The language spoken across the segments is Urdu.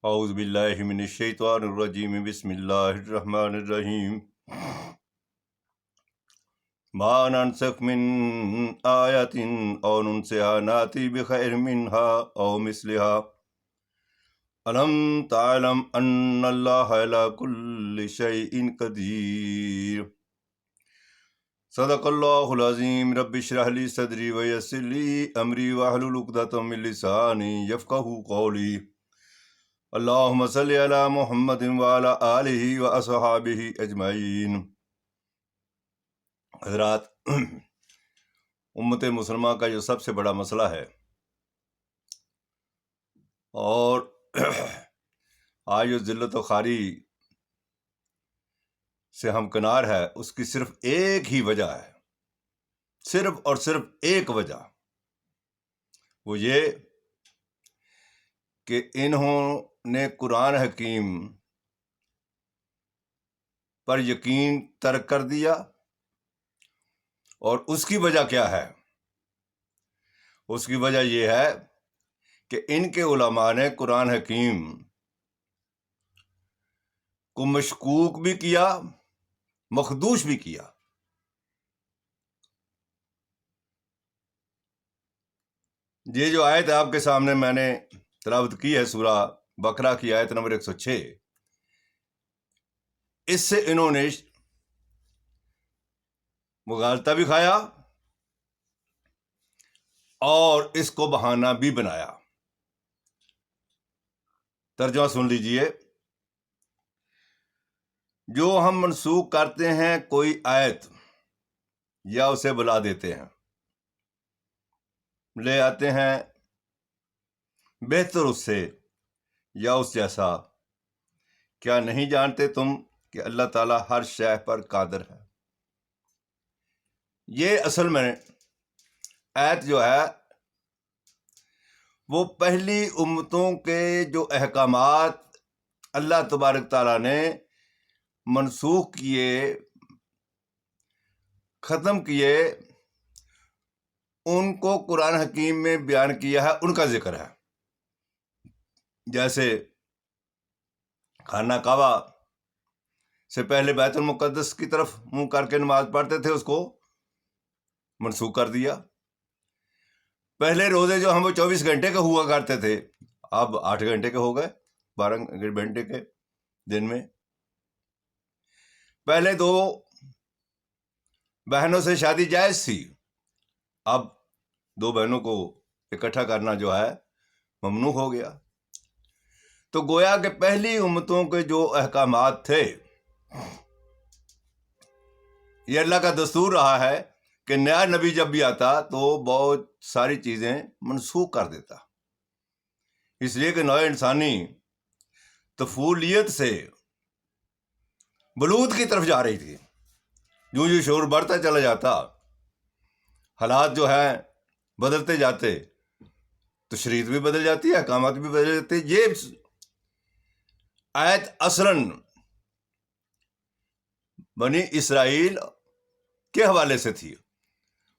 اعوذ باللہ من الشیطان الرجیم بسم اللہ الرحمن الرحیم ما ننسخ من آیت او ننسها ناتی بخیر منها او مثلها الم تعلم ان اللہ علی کل شیء قدیر صدق اللہ العظیم رب اشرح لی صدری ویسر لی امری واحلل عقدۃ من لسانی یفقہوا قولی اللہم صلی علی محمد وعلی آلہ واصحابہ اجمعین۔ حضرات، امت مسلمہ کا جو سب سے بڑا مسئلہ ہے اور آج جو ذلت و خواری سے ہمکنار ہے، اس کی صرف ایک ہی وجہ ہے، صرف اور صرف ایک وجہ، وہ یہ کہ انہوں نے قرآن حکیم پر یقین ترک کر دیا۔ اور اس کی وجہ کیا ہے؟ اس کی وجہ یہ ہے کہ ان کے علماء نے قرآن حکیم کو مشکوک بھی کیا، مخدوش بھی کیا۔ یہ جو آیت آپ کے سامنے میں نے تلاوت کی ہے، سورہ بقرہ کی آیت نمبر 106، اس سے انہوں نے مغالطہ بھی کھایا اور اس کو بہانہ بھی بنایا۔ ترجمہ سن لیجئے۔ جو ہم منسوخ کرتے ہیں کوئی آیت یا اسے بلا دیتے ہیں، لے آتے ہیں بہتر اس سے یا اس جیسا، کیا نہیں جانتے تم کہ اللہ تعالیٰ ہر شے پر قادر ہے؟ یہ اصل میں آیت جو ہے وہ پہلی امتوں کے جو احکامات اللہ تبارک تعالیٰ نے منسوخ کیے، ختم کیے، ان کو قرآن حکیم میں بیان کیا ہے، ان کا ذکر ہے۔ جیسے خانہ کعبہ سے پہلے بیت المقدس کی طرف منہ کر کے نماز پڑھتے تھے، اس کو منسوخ کر دیا۔ پہلے روزے جو ہم وہ 24 گھنٹے کے ہوا کرتے تھے، اب 8 گھنٹے کے ہو گئے، 12 گھنٹے کے دن میں۔ پہلے 2 بہنوں سے شادی جائز تھی، اب 2 بہنوں کو اکٹھا کرنا جو ہے ممنوع ہو گیا۔ تو گویا کہ پہلی امتوں کے جو احکامات تھے، یہ اللہ کا دستور رہا ہے کہ نیا نبی جب بھی آتا تو بہت ساری چیزیں منسوخ کر دیتا، اس لیے کہ نوع انسانی طفولیت سے بلوغ کی طرف جا رہی تھی۔ جو شعور بڑھتا چلا جاتا، حالات جو ہیں بدلتے جاتے، تو شریعت بھی بدل جاتی ہے، احکامات بھی بدل جاتے۔ یہ آیت اصلاً بنی اسرائیل کے حوالے سے تھی،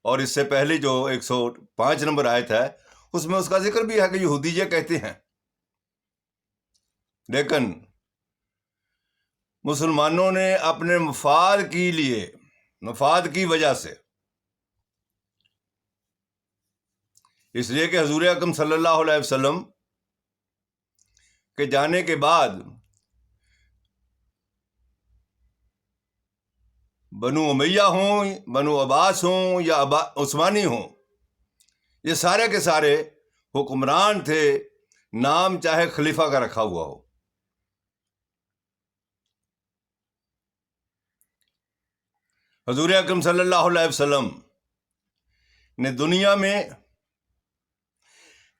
اور اس سے پہلے جو 105 نمبر آیت ہے، اس میں اس کا ذکر بھی ہے کہ یہودی یہ کہتے ہیں، لیکن مسلمانوں نے اپنے مفاد کی وجہ سے، اس لیے کہ حضور اکرم صلی اللہ علیہ وسلم کے جانے کے بعد بنو امیہ ہوں، بنو عباس ہوں یا عثمانی ہوں، یہ سارے کے سارے حکمران تھے، نام چاہے خلیفہ کا رکھا ہوا ہو۔ حضور اکرم صلی اللہ علیہ وسلم نے دنیا میں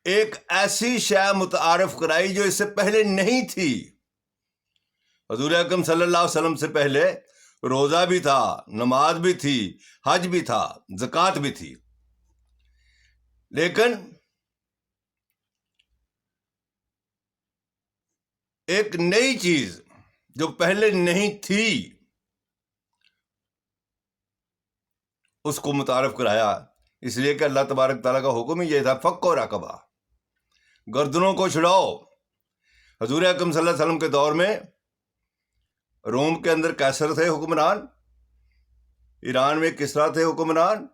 ایک ایسی شے متعارف کرائی جو اس سے پہلے نہیں تھی۔ حضور اکرم صلی اللہ علیہ وسلم سے پہلے روزہ بھی تھا، نماز بھی تھی، حج بھی تھا، زکوٰۃ بھی تھی، لیکن ایک نئی چیز جو پہلے نہیں تھی، اس کو متعارف کرایا، اس لیے کہ اللہ تبارک تعالیٰ کا حکم ہی یہ تھا، فک و رقبہ، گردنوں کو چھڑاؤ۔ حضور اکرم صلی اللہ علیہ وسلم کے دور میں روم کے اندر قیصر تھے حکمران، ایران میں کسریٰ تھے حکمران،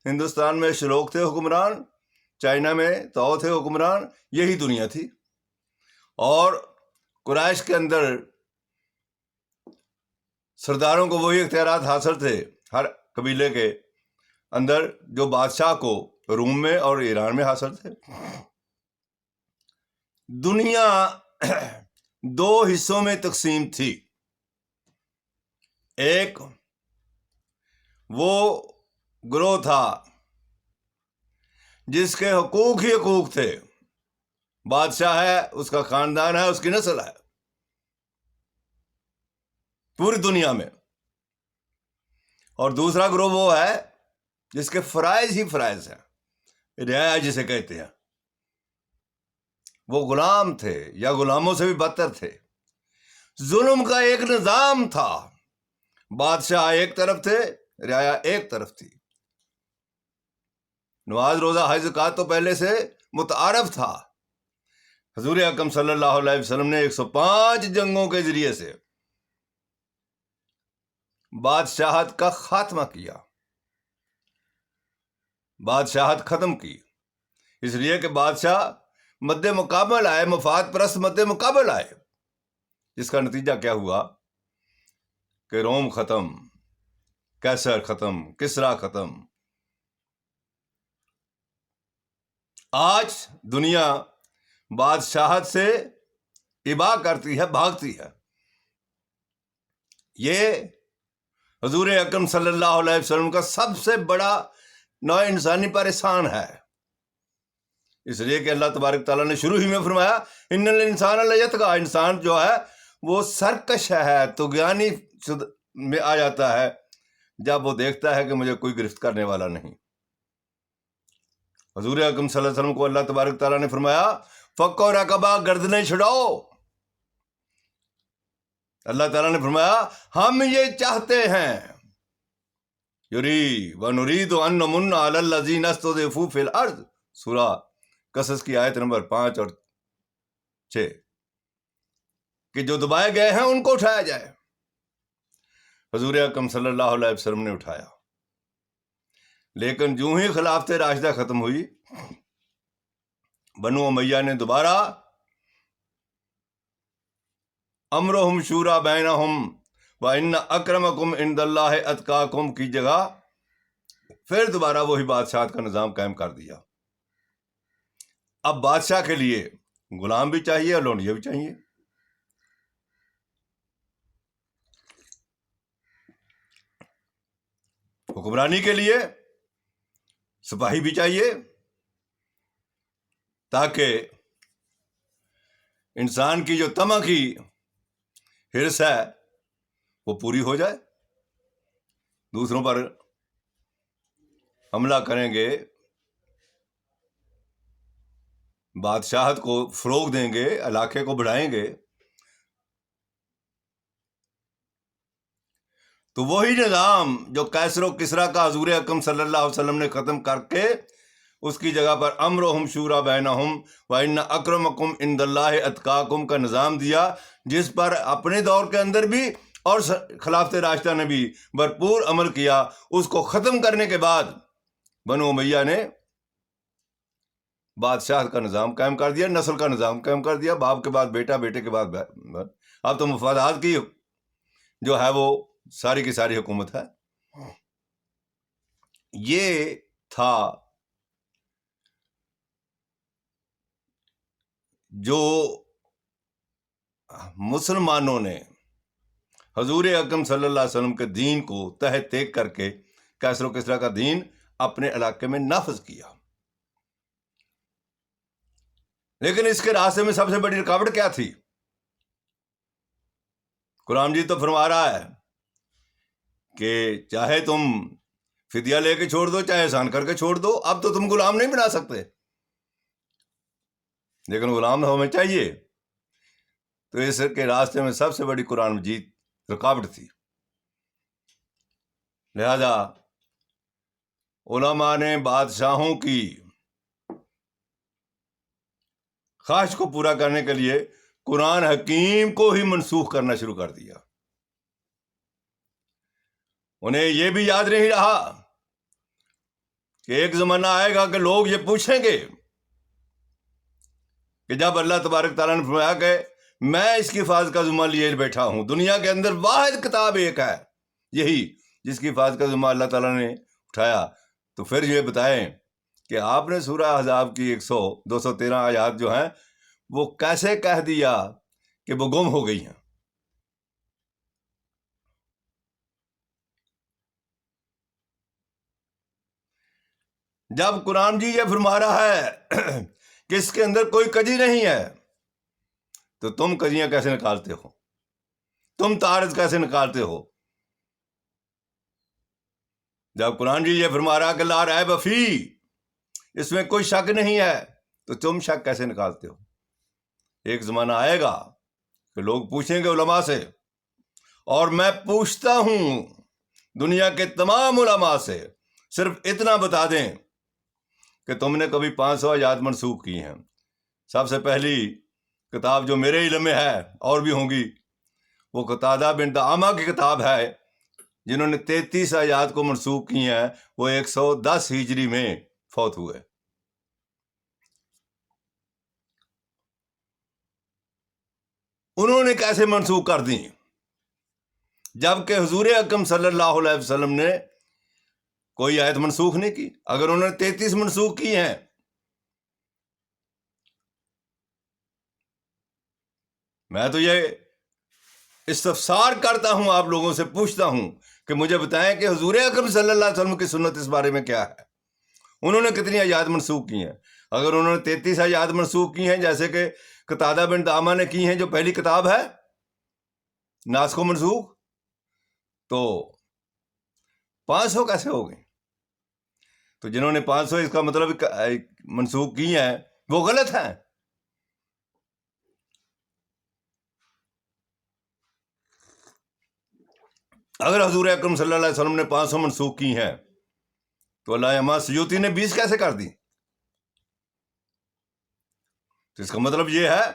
ہندوستان میں شلوک تھے حکمران، چائنا میں تو تھے حکمران. یہی دنیا تھی. اور قریش کے اندر سرداروں کو وہی اختیارات حاصل تھے ہر قبیلے کے اندر جو بادشاہ کو روم میں اور ایران میں حاصل تھے. دنیا دو حصوں میں تقسیم تھی. ایک وہ گروہ تھا جس کے حقوق ہی حقوق تھے، بادشاہ ہے، اس کا خاندان ہے، اس کی نسل ہے پوری دنیا میں. اور دوسرا گروہ وہ ہے جس کے فرائض ہی فرائض ہیں، رعایا جسے کہتے ہیں. وہ غلام تھے یا غلاموں سے بھی بدتر تھے. ظلم کا ایک نظام تھا. بادشاہ ایک طرف تھے، رعایا ایک طرف تھی. نماز روزہ حج زکوٰۃ تو پہلے سے متعارف تھا. حضور اکرم صلی اللہ علیہ وسلم نے 105 جنگوں کے ذریعے سے بادشاہت کا خاتمہ کیا، بادشاہت ختم کی. اس لیے کہ بادشاہ مد مقابل آئے، مفاد پرست مد مقابل آئے، جس کا نتیجہ کیا ہوا کہ روم ختم، قیصر ختم، کسریٰ ختم. آج دنیا بادشاہت سے ابا کرتی ہے، بھاگتی ہے. یہ حضور اکرم صلی اللہ علیہ وسلم کا سب سے بڑا نوع انسانی پر احسان ہے. اس لیے کہ اللہ تبارک تعالیٰ نے شروع ہی میں فرمایا ان الانسان لیطغی، انسان جو ہے وہ سرکش ہے، طغیانی میں آ جاتا ہے جب وہ دیکھتا ہے کہ مجھے کوئی گرفت کرنے والا نہیں. حضور اکرم صلی اللہ علیہ وسلم کو اللہ تبارک تعالیٰ نے فرمایا فک و رقبہ، گردنیں چھڑاؤ. اللہ تعالیٰ نے فرمایا ہم یہ چاہتے ہیں یری ونرید ان نمن علی الذین استضعفوا فی الارض، سورہ قصص کی آیت نمبر 5 اور 6، کہ جو دبائے گئے ہیں ان کو اٹھایا جائے. حضور اکرم صلی اللہ علیہ وسلم نے اٹھایا. لیکن جو ہی خلافت راشدہ ختم ہوئی، بنو امیہ نے دوبارہ امرہم شورا بینہم وان اکرمکم عند اللہ اتقاکم کی جگہ پھر دوبارہ وہی بادشاہت کا نظام قائم کر دیا. اب بادشاہ کے لیے غلام بھی چاہیے اور لونڈیاں بھی چاہیے. حکمرانی کے لیے سپاہی بھی چاہیے تاکہ انسان کی جو طمع کی حرص ہے وہ پوری ہو جائے. دوسروں پر حملہ کریں گے، بادشاہت کو فروغ دیں گے، علاقے کو بڑھائیں گے، تو وہی نظام جو قیصر و کسریٰ کا حضور اکرم صلی اللہ علیہ وسلم نے ختم کر کے اس کی جگہ پر امرہم شورا بینہم وان اکرمکم عند اللہ اتقاکم کا نظام دیا، جس پر اپنے دور کے اندر بھی اور خلافت راشدہ نے بھی بھرپور عمل کیا. اس کو ختم کرنے کے بعد بنو امیہ نے بادشاہت کا نظام قائم کر دیا، نسل کا نظام قائم کر دیا، باپ کے بعد بیٹا، بیٹے کے بعد اب تو مفادات کی جو ہے وہ ساری کی ساری حکومت ہے. یہ تھا جو مسلمانوں نے حضور اکرم صلی اللہ علیہ وسلم کے دین کو تہ تیگ کر کے قیصر و کسریٰ کا دین اپنے علاقے میں نافذ کیا. لیکن اس کے راستے میں سب سے بڑی رکاوٹ کیا تھی؟ قرآن جی تو فرما رہا ہے کہ چاہے تم فدیہ لے کے چھوڑ دو، چاہے احسان کر کے چھوڑ دو، اب تو تم غلام نہیں بنا سکتے، لیکن غلام ہمیں چاہیے. تو اس کے راستے میں سب سے بڑی قرآن مجید رکاوٹ تھی. لہذا علماء نے بادشاہوں کی خواہش کو پورا کرنے کے لیے قرآن حکیم کو ہی منسوخ کرنا شروع کر دیا. انہیں یہ بھی یاد نہیں رہا کہ ایک زمانہ آئے گا کہ لوگ یہ پوچھیں گے کہ جب اللہ تبارک تعالیٰ نے فرمایا کہ میں اس کی حفاظت کا ذمہ لیے بیٹھا ہوں، دنیا کے اندر واحد کتاب ایک ہے یہی جس کی حفاظت کا ذمہ اللہ تعالیٰ نے اٹھایا، تو پھر یہ بتائیں کہ آپ نے سورہ احزاب کی 213 آیات جو ہیں وہ کیسے کہہ دیا کہ وہ گم ہو گئی ہیں. جب قرآن جی یہ فرما رہا ہے کہ اس کے اندر کوئی کجی نہیں ہے، تو تم کجیاں کیسے نکالتے ہو؟ تم تعارض کیسے نکالتے ہو؟ جب قرآن جی یہ فرما رہا کہ لا ریب فی، اس میں کوئی شک نہیں ہے، تو تم شک کیسے نکالتے ہو؟ ایک زمانہ آئے گا کہ لوگ پوچھیں گے علماء سے، اور میں پوچھتا ہوں دنیا کے تمام علماء سے، صرف اتنا بتا دیں کہ تم نے کبھی 500 آیات منسوخ کی ہیں. سب سے پہلی کتاب جو میرے علم میں ہے اور بھی ہوں گی، وہ قتادہ بن دعامہ کی کتاب ہے، جنہوں نے 33 آیات کو منسوخ کی ہیں. وہ 110 ہجری میں فوت ہوئے. انہوں نے کیسے منسوخ کر دی جبکہ حضور اکرم صلی اللہ علیہ وسلم نے کوئی آیت منسوخ نہیں کی؟ اگر انہوں نے 33 منسوخ کی ہیں، میں تو یہ استفسار کرتا ہوں، آپ لوگوں سے پوچھتا ہوں کہ مجھے بتائیں کہ حضور اکرم صلی اللہ علیہ وسلم کی سنت اس بارے میں کیا ہے؟ انہوں نے کتنی آیات منسوخ کی ہیں؟ اگر انہوں نے 33 آیات منسوخ کی ہیں جیسے کہ قتادہ بن دعامہ نے کی ہیں جو پہلی کتاب ہے ناسخ و منسوخ، تو 500 کیسے ہو گئی؟ تو جنہوں نے 500 اس کا مطلب منسوخ کی ہیں وہ غلط ہیں. اگر حضور اکرم صلی اللہ علیہ وسلم نے 500 منسوخ کی ہیں تو علامہ سیوطی نے 20 کیسے کر دی؟ تو اس کا مطلب یہ ہے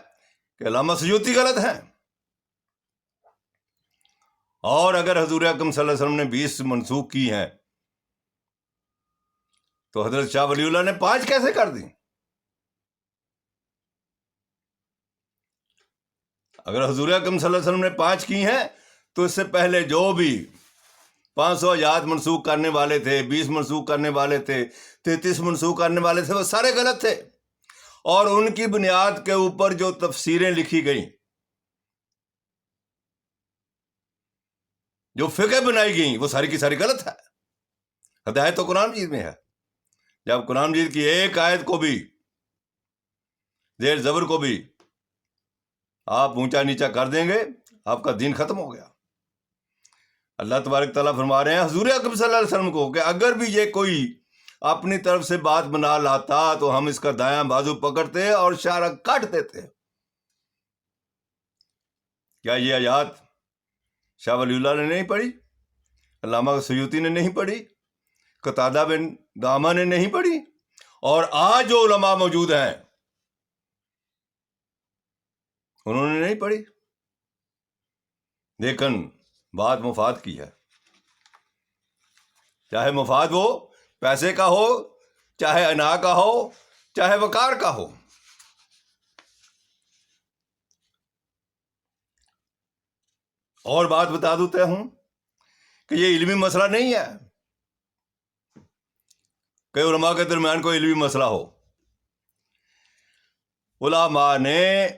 کہ علامہ سیوطی غلط ہیں. اور اگر حضور اکرم صلی اللہ علیہ وسلم نے 20 منسوخ کی ہیں تو حضرت شاہ ولی اللہ نے 5 کیسے کر دی؟ اگر حضور اکرم صلی اللہ علیہ وسلم نے 5 کی ہیں تو اس سے پہلے جو بھی 500 آیات منسوخ کرنے والے تھے، 20 منسوخ کرنے والے تھے، 33 منسوخ کرنے والے تھے، وہ سارے غلط تھے. اور ان کی بنیاد کے اوپر جو تفسیریں لکھی گئیں، جو فقہ بنائی گئیں، وہ ساری کی ساری غلط ہے. ہدایت تو قرآن مجید میں ہے. جب قرآن مجید کی ایک آیت کو بھی، زیر زبر کو بھی آپ اونچا نیچا کر دیں گے، آپ کا دین ختم ہو گیا. اللہ تبارک تعالیٰ فرما رہے ہیں حضور اکرم صلی اللہ علیہ وسلم کو کہ اگر بھی یہ کوئی اپنی طرف سے بات بنا لاتا تو ہم اس کا دایاں بازو پکڑتے اور اشارہ کاٹ دیتے. کیا یہ آیات شاہ ولی اللہ نے نہیں پڑھی؟ علامہ سیوطی نے نہیں پڑھی؟ قتادہ بن دعامہ نے نہیں پڑھی؟ اور آج جو علماء موجود ہیں انہوں نے نہیں پڑھی؟ لیکن بات مفاد کی ہے. چاہے مفاد وہ پیسے کا ہو، چاہے انا کا ہو، چاہے وقار کا ہو. اور بات بتا دیتا ہوں کہ یہ علمی مسئلہ نہیں ہے کہ علماء کے درمیان کوئی علمی مسئلہ ہو. علماء نے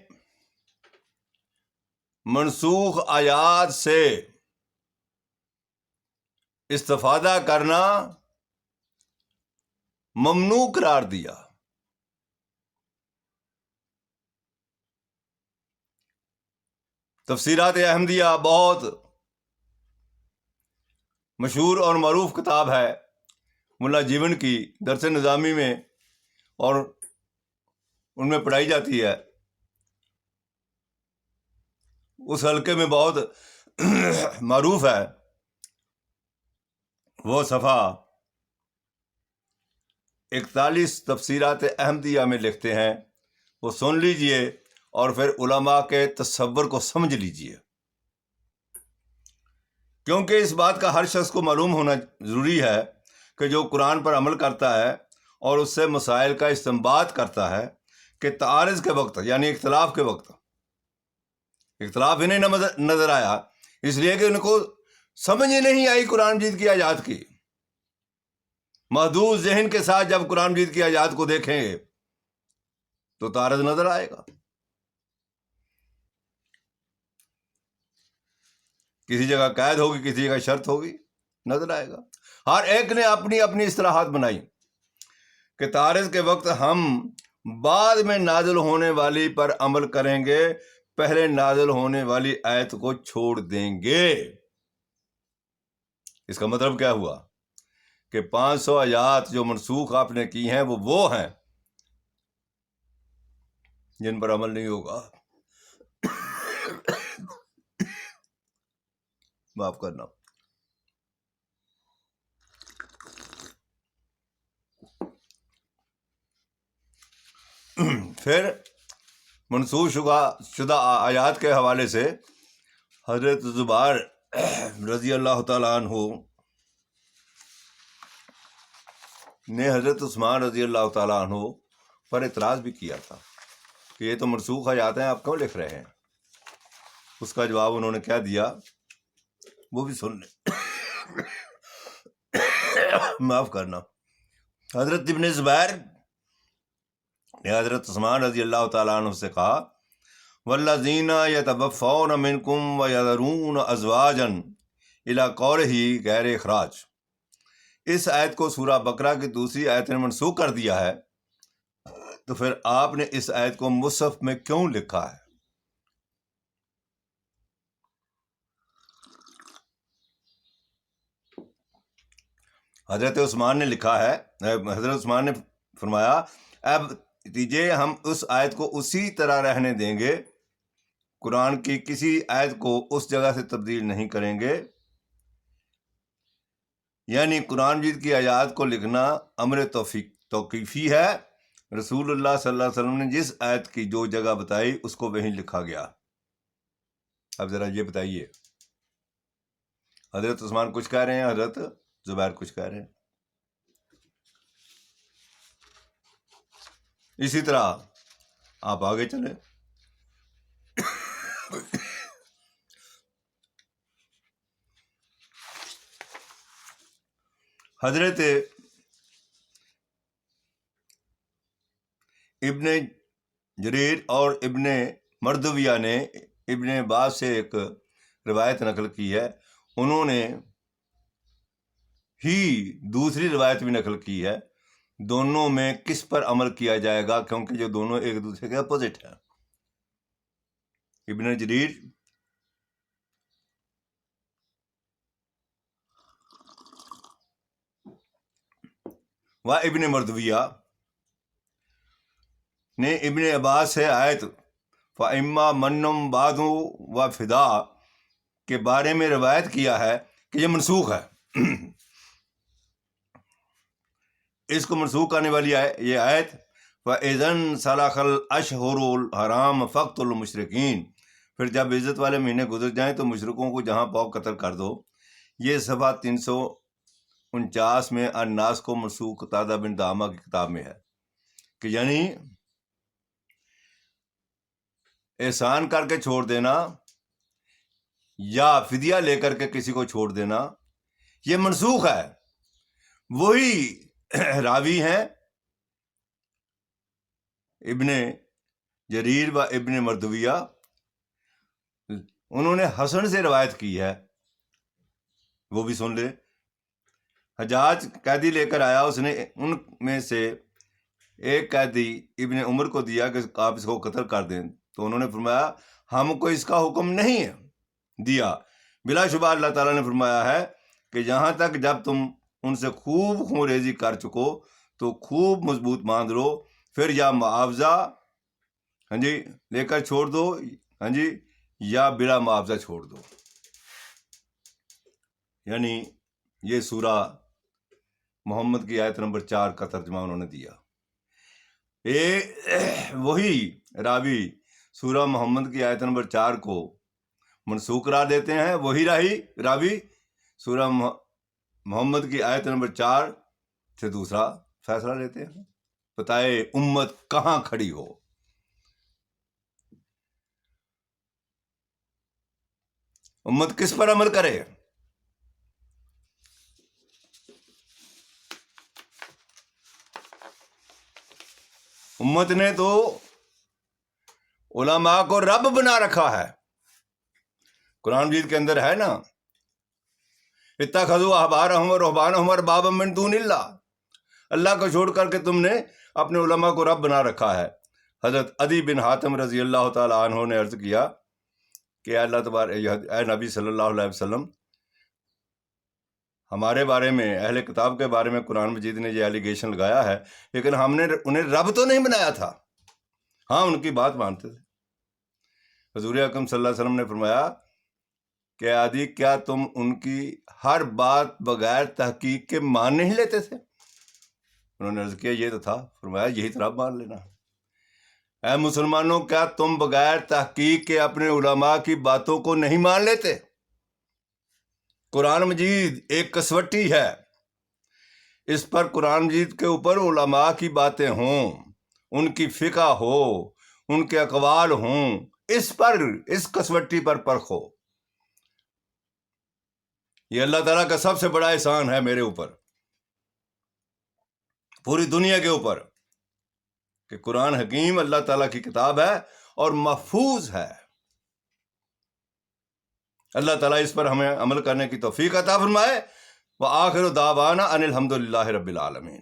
منسوخ آیات سے استفادہ کرنا ممنوع قرار دیا. تفسیرات احمدیہ بہت مشہور اور معروف کتاب ہے ملا جیون کی، درس نظامی میں اور ان میں پڑھائی جاتی ہے. اس حلقے میں بہت معروف ہے. وہ صفحہ 41 تفسیرات احمدیہ میں لکھتے ہیں، وہ سن لیجئے اور پھر علماء کے تصور کو سمجھ لیجئے، کیونکہ اس بات کا ہر شخص کو معلوم ہونا ضروری ہے کہ جو قرآن پر عمل کرتا ہے اور اس سے مسائل کا استنباط کرتا ہے کہ تعارض کے وقت یعنی اختلاف کے وقت اختلاف انہیں نظر آیا اس لیے کہ ان کو سمجھ ہی نہیں آئی قرآن مجید کی آیات کی۔ محدود ذہن کے ساتھ جب قرآن مجید کی آیات کو دیکھیں گے تو تعارض نظر آئے گا۔ کسی جگہ قید ہوگی، کسی جگہ شرط ہوگی، نظر آئے گا۔ ہر ایک نے اپنی اپنی اصطلاحات بنائی کہ تعارض کے وقت ہم بعد میں نازل ہونے والی پر عمل کریں گے، پہلے نازل ہونے والی آیت کو چھوڑ دیں گے۔ اس کا مطلب کیا ہوا کہ 500 آیات جو منسوخ آپ نے کی ہیں وہ ہیں جن پر عمل نہیں ہوگا۔ معاف کرنا۔ پھر منسوخ شدہ آیات کے حوالے سے حضرت زبیر رضی اللہ تعالیٰ عنہ نے حضرت عثمان رضی اللہ تعالیٰ عنہ پر اعتراض بھی کیا تھا کہ یہ تو منسوخ آیات ہیں، آپ کیوں لکھ رہے ہیں؟ اس کا جواب انہوں نے کیا دیا وہ بھی سن لیں۔ معاف کرنا۔ حضرت ابن زبیر نے حضرت عثمان رضی اللہ تعالیٰ عنہ سے کہا والذین یتوفون منکم ویذرون ازواجا الی قولہ غیر اخراج۔ اس آیت کو سورہ بقرہ کی دوسری آیت نے منسوخ کر دیا ہے، تو پھر آپ نے اس آیت کو مصحف میں کیوں لکھا ہے؟ حضرت عثمان نے لکھا ہے، حضرت عثمان نے فرمایا اب دیجیے ہم اس آیت کو اسی طرح رہنے دیں گے، قرآن کی کسی آیت کو اس جگہ سے تبدیل نہیں کریں گے۔ یعنی قرآن مجید کی آیات کو لکھنا امر توقیفی ہے۔ رسول اللہ صلی اللہ علیہ وسلم نے جس آیت کی جو جگہ بتائی اس کو وہیں لکھا گیا۔ اب ذرا یہ بتائیے، حضرت عثمان کچھ کہہ رہے ہیں، حضرت زبیر کچھ کہہ رہے ہیں۔ اسی طرح آپ آگے چلیں۔ حضرت ابن جریر اور ابن مردویہ نے ابن عباس سے ایک روایت نقل کی ہے، انہوں نے ہی دوسری روایت بھی نقل کی ہے۔ دونوں میں کس پر عمل کیا جائے گا، کیونکہ جو دونوں ایک دوسرے کے اپوزٹ ہیں۔ ابن جریر و ابن مردویہ نے ابن عباس سے آیت فَإِمَّا مَنٌّ بَعْدُ وَفِدَاء کے بارے میں روایت کیا ہے کہ یہ منسوخ ہے۔ اس کو منسوخ کرنے والی یہ آیت فَإِذَن سَلَخَ الْأَشْهُرُ الْحَرَامَ فَاقْتُلُوا الْمُشْرِكِينَ، پھر جب عزت والے مہینے گزر جائیں تو مشرکوں کو جہاں پاؤ قتل کر دو۔ یہ صفحہ 349 میں الناس کو منسوخ قتادہ بن دعامہ کی کتاب میں ہے کہ یعنی احسان کر کے چھوڑ دینا یا فدیہ لے کر کے کسی کو چھوڑ دینا یہ منسوخ ہے۔ وہی راوی ہیں ابن جریر و ابن مردویہ، انہوں نے حسن سے روایت کی ہے، وہ بھی سن لے۔ حجاج قیدی لے کر آیا، اس نے ان میں سے ایک قیدی ابن عمر کو دیا کہ آپ اس کو قتل کر دیں، تو انہوں نے فرمایا ہم کو اس کا حکم نہیں دیا۔ بلا شبہ اللہ تعالیٰ نے فرمایا ہے کہ جہاں تک جب تم ان سے خوب خون ریزی کر چکو تو خوب مضبوط باندھ لو، پھر یا معاوضہ لے کر چھوڑ دو یا بلا معاوضہ چھوڑ دو۔ یعنی یہ سورہ محمد کی آیت نمبر 4 کا ترجمہ انہوں نے دیا۔ وہی راوی سورہ محمد کی آیت نمبر 4 کو منسوخ قرار دیتے ہیں، وہی راوی سورہ محمد کی آیت نمبر 4 سے دوسرا فیصلہ لیتے ہیں۔ بتائے امت کہاں کھڑی ہو؟ امت کس پر عمل کرے؟ امت نے تو علماء کو رب بنا رکھا ہے۔ قرآن مجید کے اندر ہے نا، اتخذوا احبارهم ورهبانهم اربابا من دون اللہ، اللہ کو چھوڑ کر کے تم نے اپنے علماء کو رب بنا رکھا ہے۔ حضرت عدی بن حاتم رضی اللہ تعالی عنہ نے عرض کیا کہ اے نبی صلی اللہ علیہ وسلم، ہمارے بارے میں، اہل کتاب کے بارے میں قرآن مجید نے یہ ایلیگیشن لگایا ہے، لیکن ہم نے انہیں رب تو نہیں بنایا تھا، ہاں ان کی بات مانتے تھے۔ حضور اکرم صلی اللہ علیہ وسلم نے فرمایا کہ عدی، کیا تم ان کی ہر بات بغیر تحقیق کے مان نہیں لیتے تھے؟ انہوں نے عرض کیا یہ تو تھا۔ فرمایا یہی تو رب مان لینا۔ اے مسلمانوں، کیا تم بغیر تحقیق کے اپنے علماء کی باتوں کو نہیں مان لیتے؟ قرآن مجید ایک کسوٹی ہے، اس پر قرآن مجید کے اوپر علماء کی باتیں ہوں، ان کی فقہ ہو، ان کے اقوال ہوں، اس کسوٹی پر پرکھو۔ یہ اللہ تعالیٰ کا سب سے بڑا احسان ہے میرے اوپر، پوری دنیا کے اوپر، کہ قرآن حکیم اللہ تعالیٰ کی کتاب ہے اور محفوظ ہے۔ اللہ تعالیٰ اس پر ہمیں عمل کرنے کی توفیق عطا فرمائے۔ وآخر دعوانا ان الحمد للہ رب العالمین۔